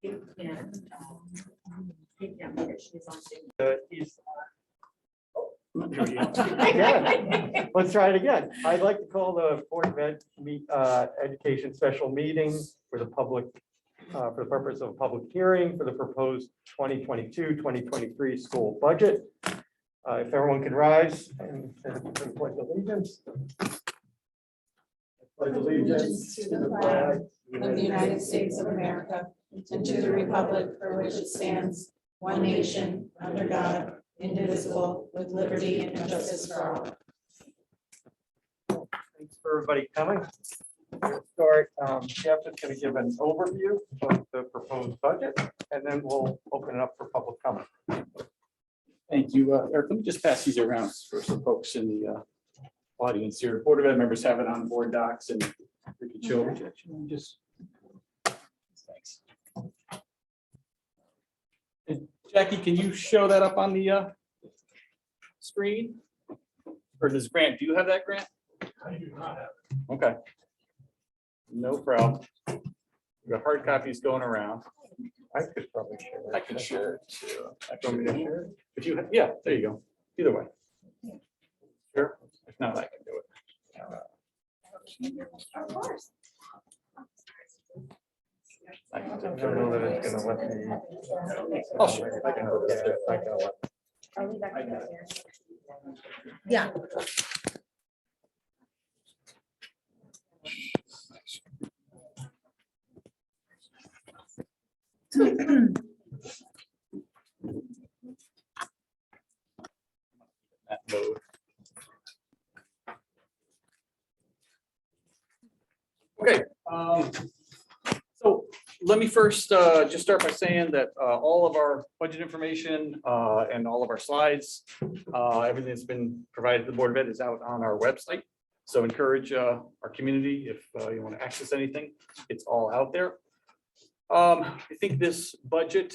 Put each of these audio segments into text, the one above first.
Again. Let's try it again. I'd like to call the Board of Education special meeting for the public, for the purpose of a public hearing for the proposed 2022-2023 school budget. If everyone can rise and pledge allegiance. Pledge allegiance to the flag of the United States of America and to the republic for which it stands, one nation, under God, indivisible, with liberty and justice for all. Thanks for everybody coming. We'll start. Jeff is going to give an overview of the proposed budget, and then we'll open it up for public comment. Thank you, Eric. Let me just pass these around for some folks in the audience here. Board of Ed members have it on board docs, and we can show just. Thanks. And Jackie, can you show that up on the screen? Or does Grant? Do you have that, Grant? I do not have it. Okay. No problem. We got hard copies going around. I could probably share that. I can share it too. Want me to share it? If you, yeah, there you go. Either way. Sure. If not, I can do it. Of course. I can I take don't care know of that it. it's going to let me. I'll share it. I can hold it. I can let me. I'll leave that here. Yeah. That mode. Okay, so let me first just start by saying that all of our budget information and all of our slides, everything that's been provided to the Board of Ed is out on our website. So encourage our community if you want to access anything, it's all out there. I think this budget,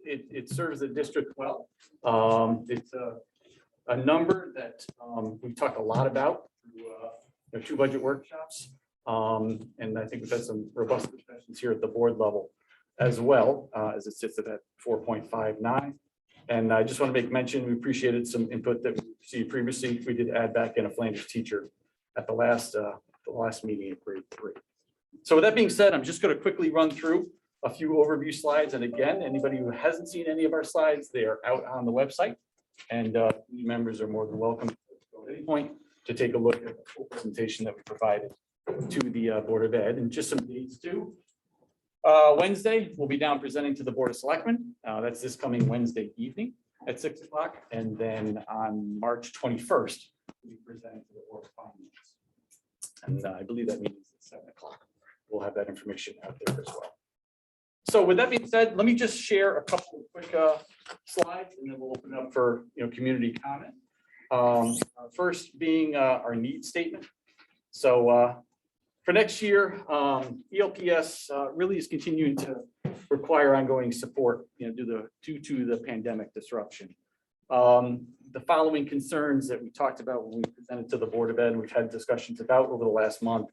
it serves the district well. It's a number that we've talked a lot about through 2 budget workshops. And I think we've had some robust discussions here at the board level as well, as it sits at that 4.59. And I just want to make mention, we appreciated some input that we received previously. We did add back in a Flanders teacher at the last meeting of grade 3. So with that being said, I'm just going to quickly run through a few overview slides. And again, anybody who hasn't seen any of our slides, they are out on the website. And new members are more than welcome at any point to take a look at the full presentation that we provided to the Board of Ed, and just some dates too. Wednesday, we'll be down presenting to the Board of Selectmen. That's this coming Wednesday evening at 6 o'clock. And then on March 21st, we'll be presenting to the Board of Finance. And I believe that means at 7 o'clock. We'll have that information out there as well. So with that being said, let me just share a couple of quick slides, and then we'll open it up for community comment. First being our needs statement. So for next year, ELPS really is continuing to require ongoing support, due to the pandemic disruption. The following concerns that we talked about when we presented to the Board of Ed, and we've had discussions about over the last month,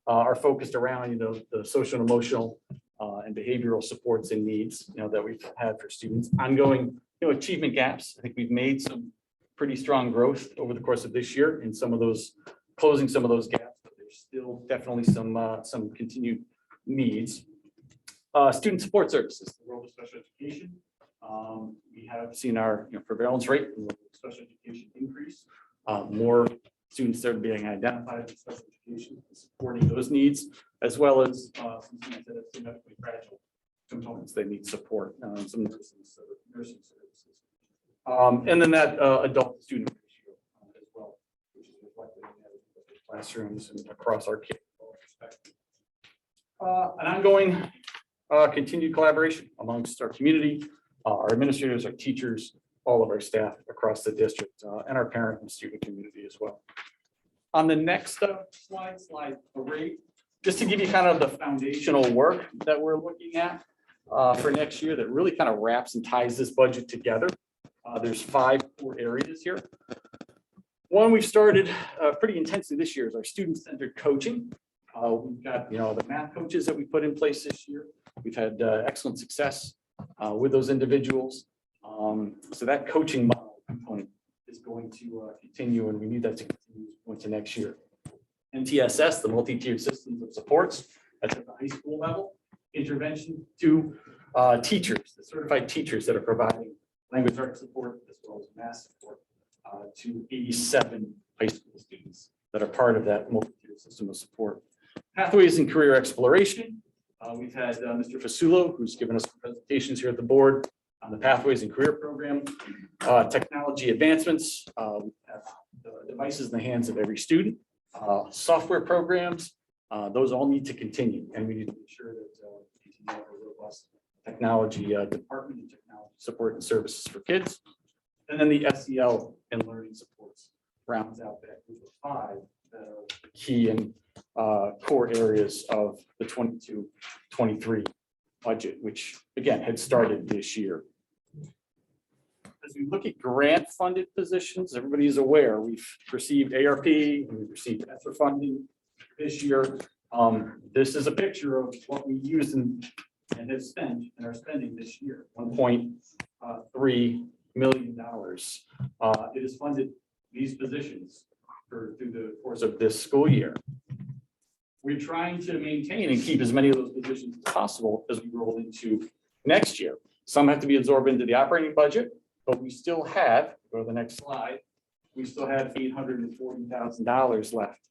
are focused around, the social and emotional and behavioral supports and needs, that we've had for students. Ongoing, achievement gaps. I think we've made some pretty strong growth over the course of this year in some of those, closing some of those gaps. Still definitely some continued needs. Student support services, the role of special education. We have seen our prevalence rate in special education increase. More students are being identified with special education, supporting those needs, as well as some students that have significantly fragile components that need support, some nursing services. And then that adult student ratio as well, which is reflected in classrooms and across our K-12 perspective. An ongoing continued collaboration amongst our community, our administrators, our teachers, all of our staff across the district, and our parent and student community as well. On the next slide 3, just to give you kind of the foundational work that we're looking at for next year that really kind of wraps and ties this budget together. There's 5 core areas here. One we've started pretty intensely this year is our student-centered coaching. We've got, the math coaches that we put in place this year. We've had excellent success with those individuals. So that coaching model component is going to continue, and we need that to continue into next year. MTSS, the multi-tiered systems of supports, that's at the high school level. Intervention to teachers, the certified teachers that are providing language arts support as well as math support to 87 high school students that are part of that multi-tiered system of support. Pathways and career exploration. We've had Mr. Fasulo, who's given us presentations here at the board on the Pathways and Career Program. Technology advancements. We have the devices in the hands of every student. Software programs. Those all need to continue, and we need to ensure that we continue to have a robust technology department and technology support and services for kids. And then the SEL and learning supports rounds out that group of 5 that are key and core areas of the 22-23 budget, which again had started this year. As we look at grant funded positions, everybody is aware we've received ARP and we've received ESSER funding this year. This is a picture of what we used and have spent and are spending this year, $1.3 million. It has funded these positions through the course of this school year. We're trying to maintain and keep as many of those positions as possible as we roll into next year. Some have to be absorbed into the operating budget, but we still have, go to the next slide, we still have $840,000 left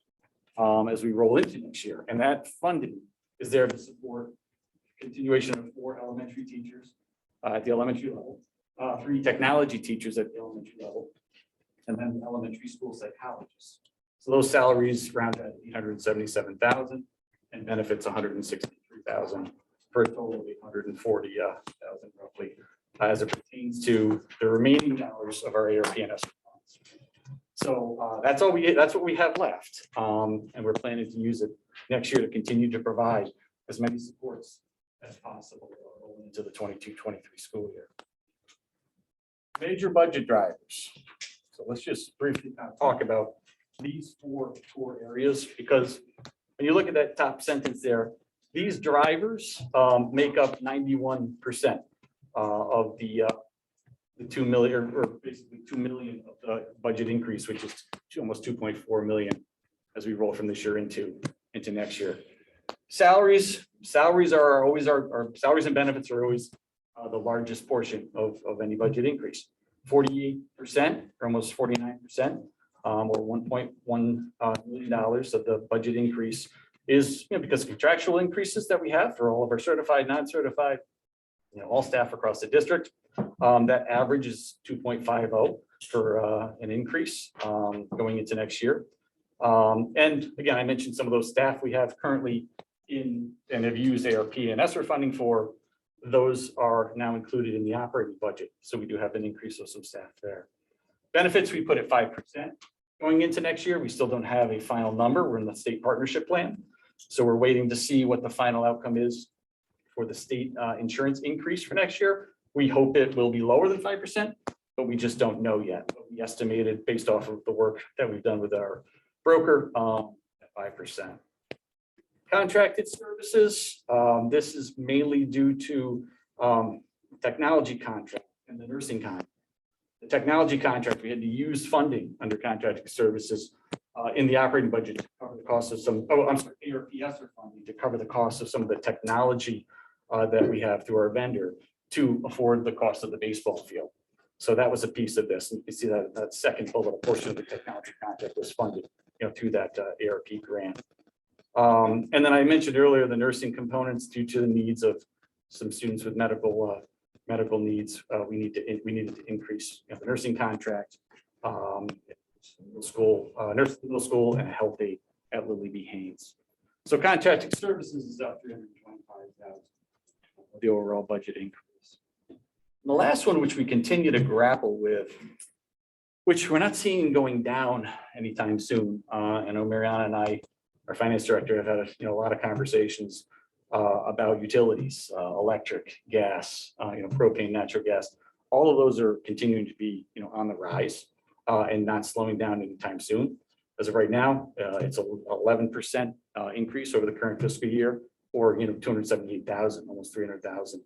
as we roll into next year. And that funding is there to support continuation of 4 elementary teachers at the elementary level, 3 technology teachers at the elementary level, and then elementary school psychologists. So those salaries round at $877,000 and benefits $163,000 for a total of $840,000 roughly as it pertains to the remaining dollars of our ARP and ESSER funds. So that's what we have left, and we're planning to use it next year to continue to provide as many supports as possible rolling into the 22-23 school year. Major budget drivers. So let's just briefly kind of talk about these 4 core areas, because when you look at that top sentence there, these drivers make up 91% of the 2 million, or basically 2 million of the budget increase, which is almost 2.4 million as we roll from this year into next year. Salaries are always our salaries and benefits are always the largest portion of any budget increase. 48% or almost 49%, or $1.1 million of the budget increase is because of contractual increases that we have for all of our certified, non-certified, all staff across the district. That average is 2.50 for an increase going into next year. And again, I mentioned some of those staff we have currently in and have used ARP and ESSER funding for. Those are now included in the operating budget. So we do have an increase of some staff there. Benefits we put at 5% going into next year. We still don't have a final number. We're in the state partnership plan. So we're waiting to see what the final outcome is for the state insurance increase for next year. We hope it will be lower than 5%, but we just don't know yet. But we estimated based off of the work that we've done with our broker at 5%. Contracted services. This is mainly due to technology contract and the nursing contract. The technology contract, we had to use funding under contracted services in the operating budget to cover the cost of some, ARP ESSER funding to cover the cost of some of the technology that we have through our vendor to afford the cost of the baseball field. So that was a piece of this. And you can see that second bullet portion of the technology contract was funded, through that ARP grant. And then I mentioned earlier the nursing components due to the needs of some students with medical needs. We needed to increase the nursing contract, middle school, middle school, and a health aide at Lily B. Haynes. So contracting services is up $325,000 of the overall budget increase. And the last one, which we continue to grapple with, which we're not seeing going down anytime soon. I know Mariana and I, our finance director, have had a lot of conversations about utilities, electric, gas, propane, natural gas. All of those are continuing to be, on the rise and not slowing down anytime soon. As of right now, it's a 11% increase over the current fiscal year, or 278,000, almost 300,000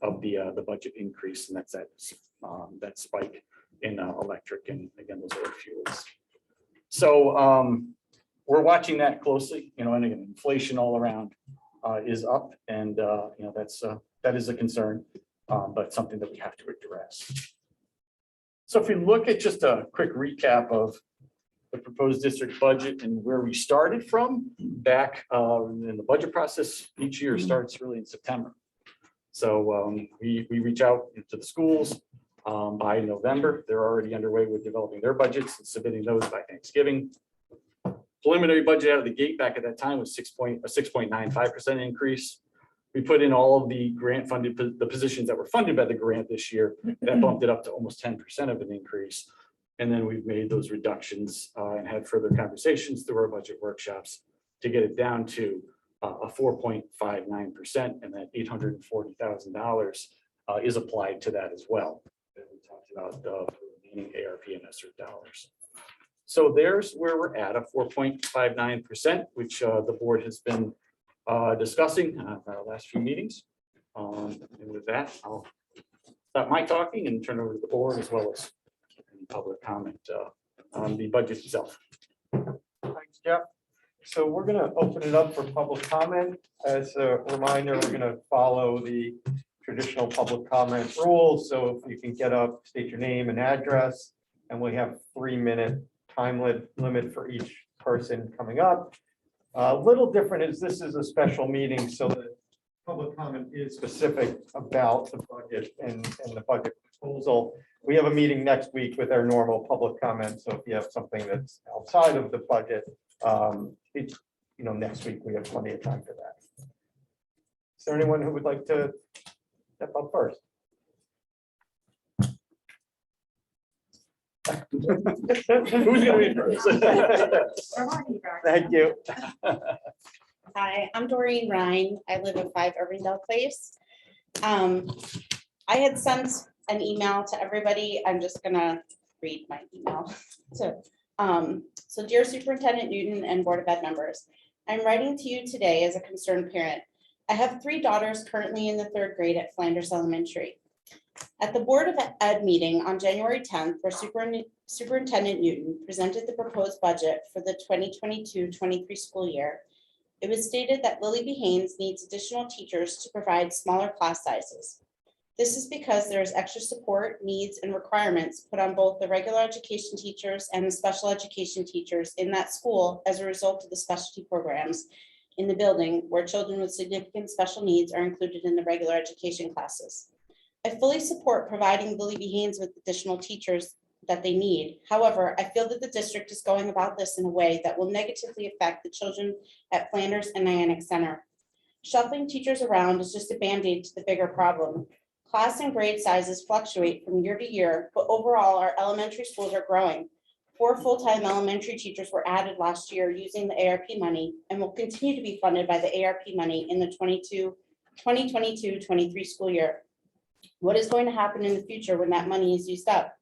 of the budget increase, and that's that spike in electric and again those other fuels. So we're watching that closely, and again, inflation all around is up, and that is a concern, but something that we have to address. So if we look at just a quick recap of the proposed district budget and where we started from back in the budget process, each year starts really in September. So we reach out to the schools by November. They're already underway with developing their budgets and submitting those by Thanksgiving. Preliminary budget out of the gate back at that time was a 6.95% increase. We put in all of the grant funded, the positions that were funded by the grant this year. That bumped it up to almost 10% of an increase. And then we've made those reductions and had further conversations through our budget workshops to get it down to a 4.59%, and that $840,000 is applied to that as well. And we talked about the remaining ARP and ESSER dollars. So there's where we're at, a 4.59%, which the board has been discussing at our last few meetings. And with that, I'll stop my talking and turn over to the board as well as any public comment on the budget itself. Thanks, Jeff. So we're going to open it up for public comment. As a reminder, we're going to follow the traditional public comment rules. So if you can get up, state your name and address, and we have 3-minute time limit for each person coming up. A little different is this is a special meeting, so the public comment is specific about the budget and the budget proposal. We have a meeting next week with our normal public comment. So if you have something that's outside of the budget, next week we have plenty of time for that. Is there anyone who would like to step up first? Who's gonna be first? Thank you. Hi, I'm Doreen Ryan. I live at 5 Irvingdale Place. I had sent an email to everybody. I'm just gonna read my email. So dear Superintendent Newton and Board of Ed members, I'm writing to you today as a concerned parent. I have 3 daughters currently in the 3rd grade at Flanders Elementary. At the Board of Ed meeting on January 10th, where Superintendent Newton presented the proposed budget for the 2022-23 school year, it was stated that Lily B. Haynes needs additional teachers to provide smaller class sizes. This is because there is extra support, needs, and requirements put on both the regular education teachers and the special education teachers in that school as a result of the specialty programs in the building where children with significant special needs are included in the regular education classes. I fully support providing Lily B. Haynes with additional teachers that they need. However, I feel that the district is going about this in a way that will negatively affect the children at Flanders and Niantic Center. Shuffling teachers around is just a band-aid to the bigger problem. Class and grade sizes fluctuate from year to year, but overall our elementary schools are growing. 4 full-time elementary teachers were added last year using the ARP money and will continue to be funded by the ARP money in the 2022-23 school year. What is going to happen in the future when that money is used up?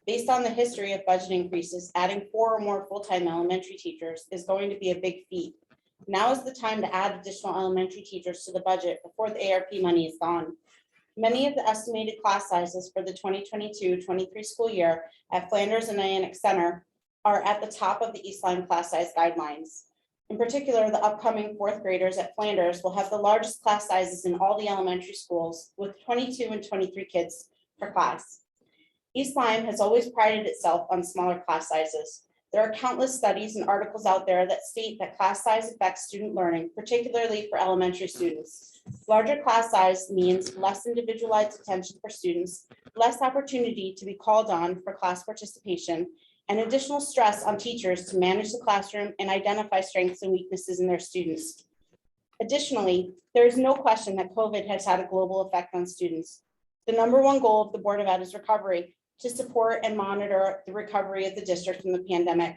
Based on the history of budget increases, adding 4 or more full-time elementary teachers is going to be a big feat. Now is the time to add additional elementary teachers to the budget before the ARP money is gone. Many of the estimated class sizes for the 2022-23 school year at Flanders and Niantic Center are at the top of the Eastline class size guidelines. In particular, the upcoming 4th graders at Flanders will have the largest class sizes in all the elementary schools with 22 and 23 kids per class. East Lyme has always prided itself on smaller class sizes. There are countless studies and articles out there that state that class size affects student learning, particularly for elementary students. Larger class size means less individualized attention for students, less opportunity to be called on for class participation, and additional stress on teachers to manage the classroom and identify strengths and weaknesses in their students. Additionally, there is no question that COVID has had a global effect on students. The #1 goal of the Board of Ed is recovery, to support and monitor the recovery of the district from the pandemic.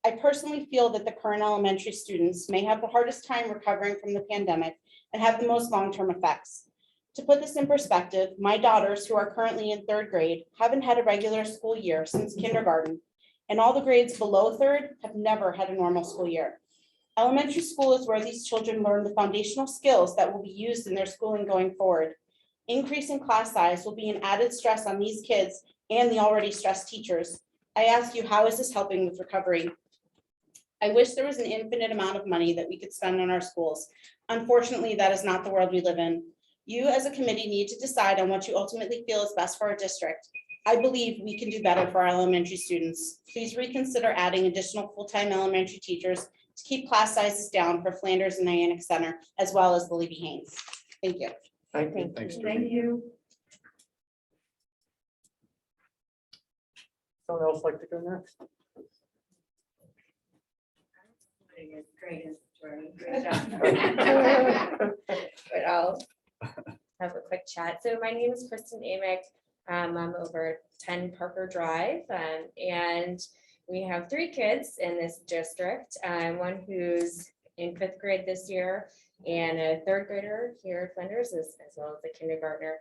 I personally feel that the current elementary students may have the hardest time recovering from the pandemic and have the most long-term effects. To put this in perspective, my daughters, who are currently in 3rd grade, haven't had a regular school year since kindergarten. and all the grades below third have never had a normal school year. Elementary school is where these children learn the foundational skills that will be used in their schooling going forward. Increasing class size will be an added stress on these kids and the already stressed teachers. I ask you, how is this helping with recovery? I wish there was an infinite amount of money that we could spend on our schools. Unfortunately, that is not the world we live in. You as a committee need to decide on what you ultimately feel is best for our district. I believe we can do better for our elementary students. Please reconsider adding additional full-time elementary teachers to keep class sizes down for Flanders and Nyack Center, as well as the Libby Haynes. Thank you. Thank you. Thanks, Thank Judy. you. Someone else like to go next? Great job. But I'll have a quick chat. So my name is Kristen Amick. I'm over 10 Parker Drive, and we have 3 kids in this district. One who's in 5th grade this year, and a 3rd grader here at Flinders, as well as a kindergartner.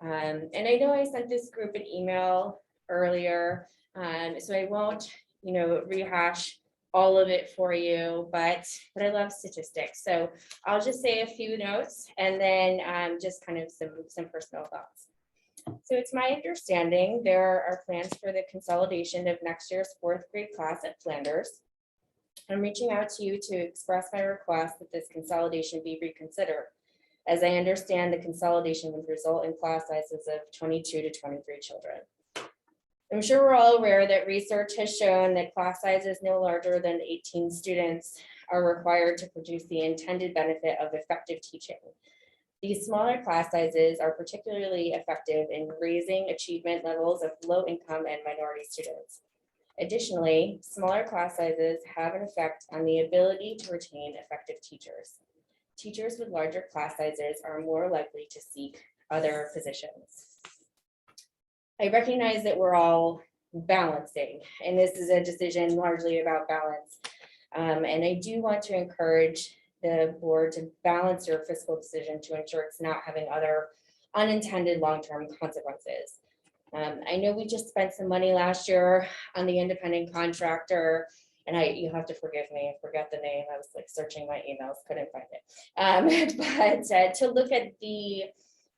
And I know I sent this group an email earlier, so I won't, rehash all of it for you, but I love statistics. So I'll just say a few notes and then just kind of some personal thoughts. So it's my understanding there are plans for the consolidation of next year's 4th grade class at Flanders. I'm reaching out to you to express my request that this consolidation be reconsidered. As I understand, the consolidation would result in class sizes of 22 to 23 children. I'm sure we're all aware that research has shown that class sizes no larger than 18 students are required to produce the intended benefit of effective teaching. These smaller class sizes are particularly effective in raising achievement levels of low-income and minority students. Additionally, smaller class sizes have an effect on the ability to retain effective teachers. Teachers with larger class sizes are more likely to seek other positions. I recognize that we're all balancing, and this is a decision largely about balance. And I do want to encourage the board to balance your fiscal decision to ensure it's not having other unintended long-term consequences. I know we just spent some money last year on the independent contractor, and you have to forgive me, I forgot the name. I was like searching my emails, couldn't find it. But to look at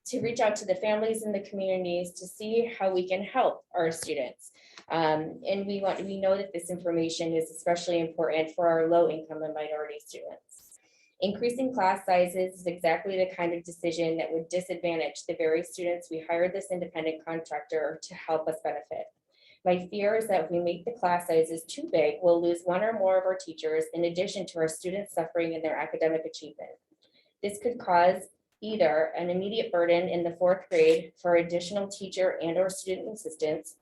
to reach out to the families in the communities to see how we can help our students. And we know that this information is especially important for our low income and minority students. Increasing class sizes is exactly the kind of decision that would disadvantage the very students we hired this independent contractor to help us benefit. My fear is that if we make the class sizes too big, we'll lose one or more of our teachers in addition to our students suffering in their academic achievement. This could cause either an immediate burden in the 4th grade for additional teacher and or student assistants,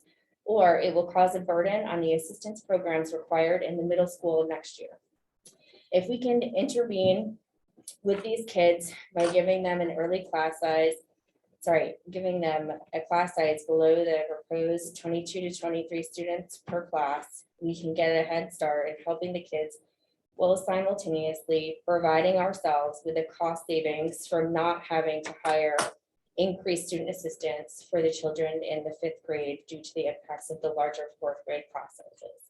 or it will cause a burden on the assistance programs required in the middle school next year. If we can intervene with these kids by giving them an early class size, giving them a class size below the proposed 22 to 23 students per class, we can get a head start in helping the kids while simultaneously providing ourselves with a cost savings from not having to hire increased student assistants for the children in the 5th grade due to the impacts of the larger 4th grade class sizes.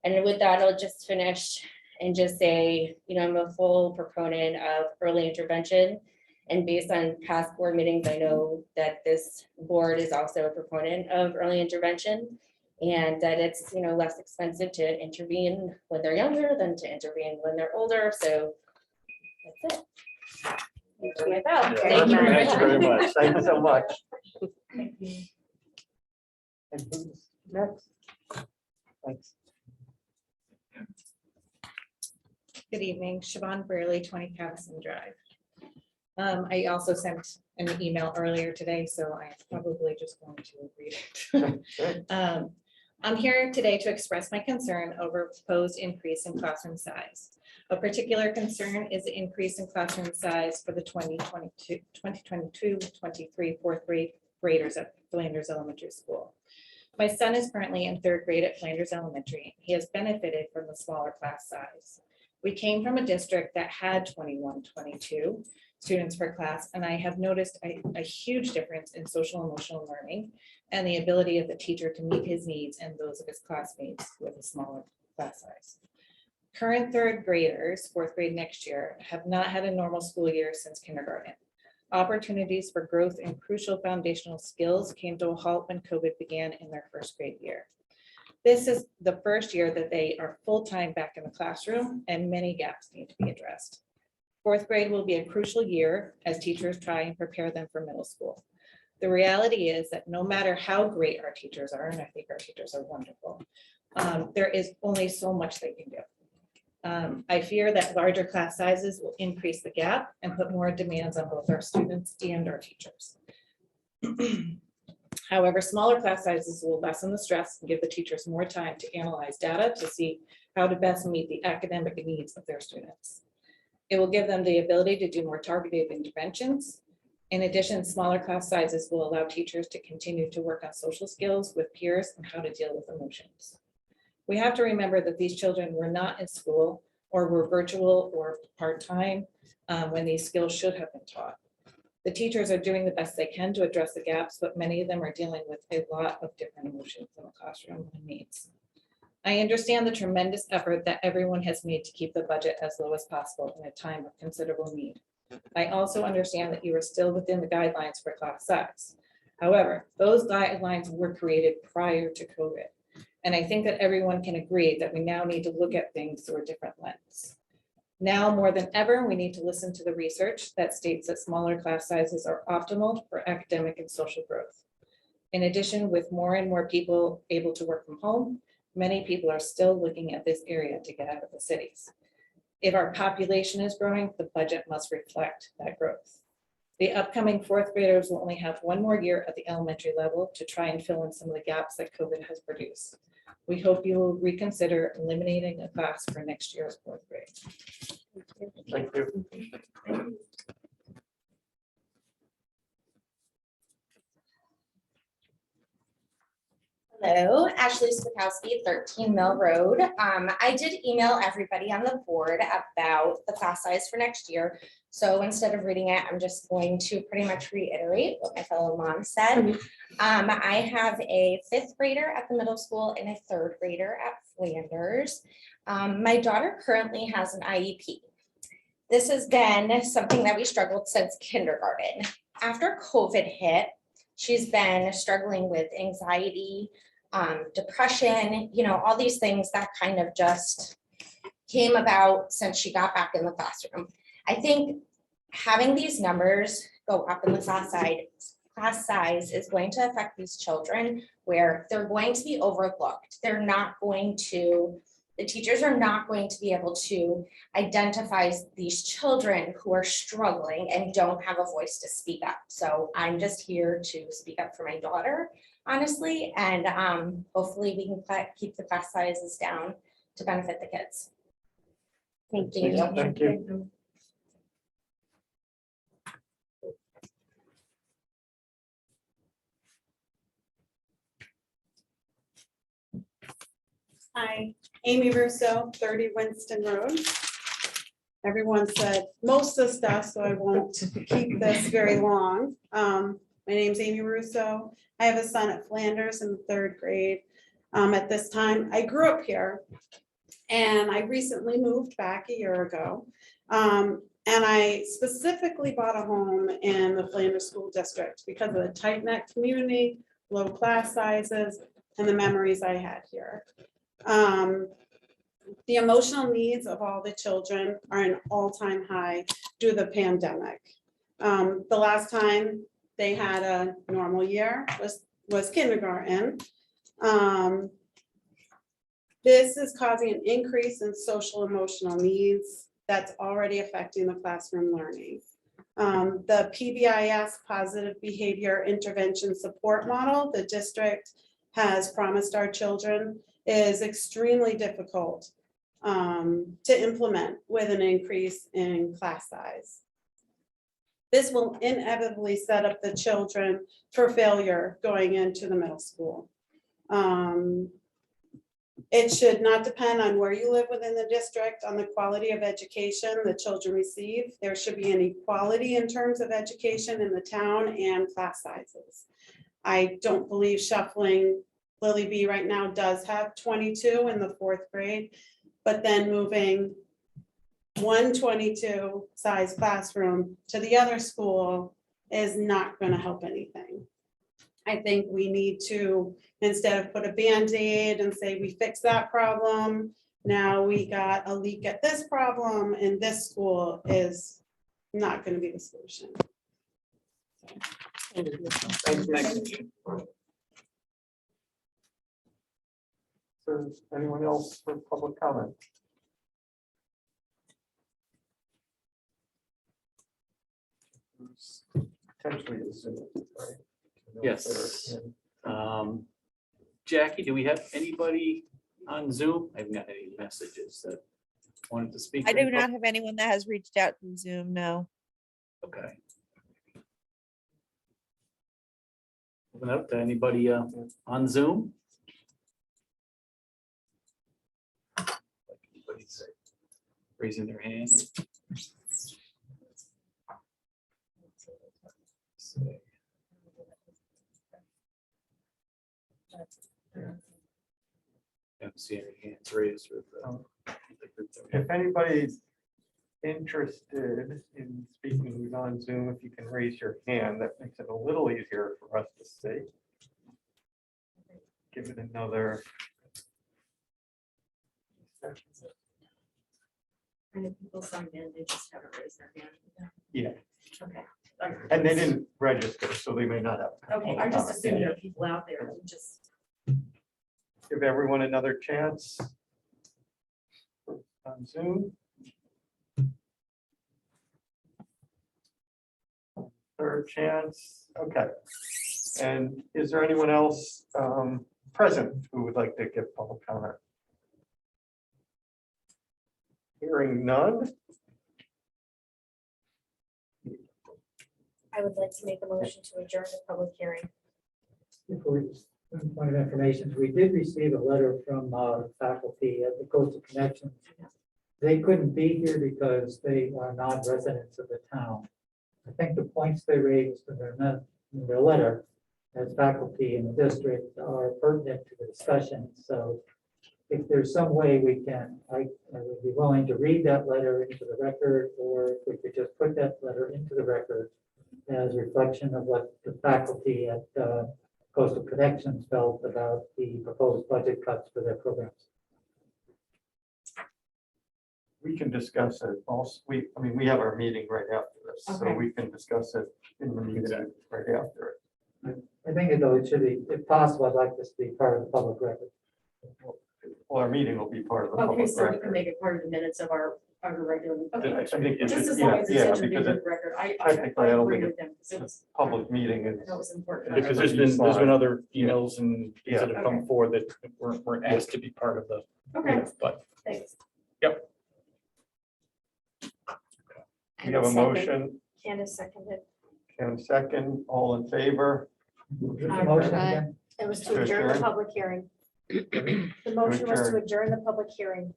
And with that, I'll just finish and just say, I'm a full proponent of early intervention. And based on past board meetings, I know that this board is also a proponent of early intervention, and that it's less expensive to intervene when they're younger than to intervene when they're older. So that's it. Thank you very much. Thank you so much. And who's next? Thanks. Good evening, Siobhan Burley, 20 Patterson Drive. I also sent an email earlier today, so I'm probably just going to read it. I'm here today to express my concern over proposed increase in classroom size. A particular concern is the increase in classroom size for the 2022-23 4th grade graders at Flanders Elementary School. My son is currently in 3rd grade at Flanders Elementary. He has benefited from the smaller class size. We came from a district that had 21-22, students per class, and I have noticed a huge difference in social emotional learning and the ability of the teacher to meet his needs and those of his classmates with a smaller class size. Current third graders, fourth grade next year, have not had a normal school year since kindergarten. Opportunities for growth and crucial foundational skills came to a halt when COVID began in their first grade year. This is the first year that they are full-time back in the classroom, and many gaps need to be addressed. Fourth grade will be a crucial year as teachers try and prepare them for middle school. The reality is that no matter how great our teachers are, and I think our teachers are wonderful, there is only so much they can do. I fear that larger class sizes will increase the gap and put more demands on both our students and our teachers. However, smaller class sizes will lessen the stress and give the teachers more time to analyze data to see how to best meet the academic needs of their students. It will give them the ability to do more targeted interventions. In addition, smaller class sizes will allow teachers to continue to work on social skills with peers and how to deal with emotions. We have to remember that these children were not in school or were virtual or part-time when these skills should have been taught. The teachers are doing the best they can to address the gaps, but many of them are dealing with a lot of different emotions in the classroom and needs. I understand the tremendous effort that everyone has made to keep the budget as low as possible in a time of considerable need. I also understand that you are still within the guidelines for class size. However, those guidelines were created prior to COVID. And I think that everyone can agree that we now need to look at things through a different lens. Now more than ever, we need to listen to the research that states that smaller class sizes are optimal for academic and social growth. In addition, with more and more people able to work from home, many people are still looking at this area to get out of the cities. If our population is growing, the budget must reflect that growth. The upcoming fourth graders will only have one more year at the elementary level to try and fill in some of the gaps that COVID has produced. We hope you will reconsider eliminating a class for next year's fourth grade. Thank you. Hello, Ashley Spakowski, 13 Mill Road. I did email everybody on the board about the class size for next year. So instead of reading it, I'm just going to pretty much reiterate what my fellow mom said. I have a 5th grader at the middle school and a 3rd grader at Flanders. My daughter currently has an IEP. This has been something that we struggled since kindergarten. After COVID hit, she's been struggling with anxiety, depression, all these things that kind of just came about since she got back in the classroom. I think having these numbers go up in the class size is going to affect these children where they're going to be overlooked. The teachers are not going to be able to identify these children who are struggling and don't have a voice to speak up. So I'm just here to speak up for my daughter, honestly, and hopefully we can keep the class sizes down to benefit the kids. Thank you. Thank you. Hi, Amy Russo, 30 Winston Road. Everyone said most of the stuff, so I won't keep this very long. My name's Amy Russo. I have a son at Flanders in the 3rd grade. At this time, I grew up here and I recently moved back a year ago. And I specifically bought a home in the Flanders School District because of the tight-knit community, low class sizes, and the memories I had here. The emotional needs of all the children are an all-time high due to the pandemic. The last time they had a normal year was kindergarten. This is causing an increase in social emotional needs that's already affecting the classroom learning. The PBIS, Positive Behavior Intervention Support Model, the district has promised our children is extremely difficult to implement with an increase in class size. This will inevitably set up the children for failure going into the middle school. It should not depend on where you live within the district, on the quality of education the children receive. There should be an equality in terms of education in the town and class sizes. I don't believe shuffling, Lily B right now does have 22 in the 4th grade, but then moving 122 size classroom to the other school is not going to help anything. I think we need to, instead of put a Band-Aid and say we fixed that problem, now we got a leak at this problem and this school is not going to be the solution. Thank you. So anyone else for public comment? Potentially a Zoom, right? Yes. Jackie, do we have anybody on Zoom? I haven't got any messages that wanted to speak. I do not have anyone that has reached out in Zoom, no. Okay. Open up to anybody on Zoom? Anybody say- Raising their hand. Don't see any hands raised with the group that we have. If anybody's interested in speaking who's on Zoom, if you can raise your hand, that makes it a little easier for us to see. Give it another. And if people sign in, they just haven't raised their hand. Yeah, Okay. and they didn't register, so they may not have. Okay, I'm just assuming there are people out there who just. Give everyone another chance. On Zoom. Third chance, okay. And is there anyone else present who would like to give public comment? Hearing none, I would like to make a motion to adjourn the public hearing. Point of information, we did receive a letter from faculty at the Coastal Connections. They couldn't be here because they are not residents of the town. I think the points they raised in their letter as faculty in the district are pertinent to the discussion. So if there's some way we can, I would be willing to read that letter into the record, or if we could just put that letter into the record as reflection of what the faculty at Coastal Connections felt about the proposed budget cuts for their programs. we can discuss it also. We have our meeting right after this, so Okay. we can discuss it in the meeting right after it. I think though it should be, if possible, I'd like this to be part of the public record. Well, our meeting will be part of the Okay, public so we can record. make it part of the minutes of our regular. I Okay. think it Just should- as long yeah, as yeah, it's because entered in it- the record, I technically, I don't agree think with them, because it was, public meeting is. that was important. Because there's been other emails and things that have Yeah. come forward that weren't asked to be part of the, Okay, but thanks. We have a motion, Candace seconded. and a second, all in favor? Just a Aye. motion again? It was To adjourn the public hearing. The motion was to adjourn the public hearing.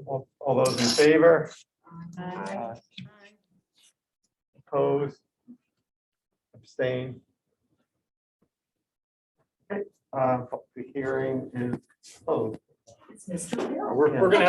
All those in favor? Aye. Opposed? Abstain? The hearing is closed. It's Mr. Bill. we're gonna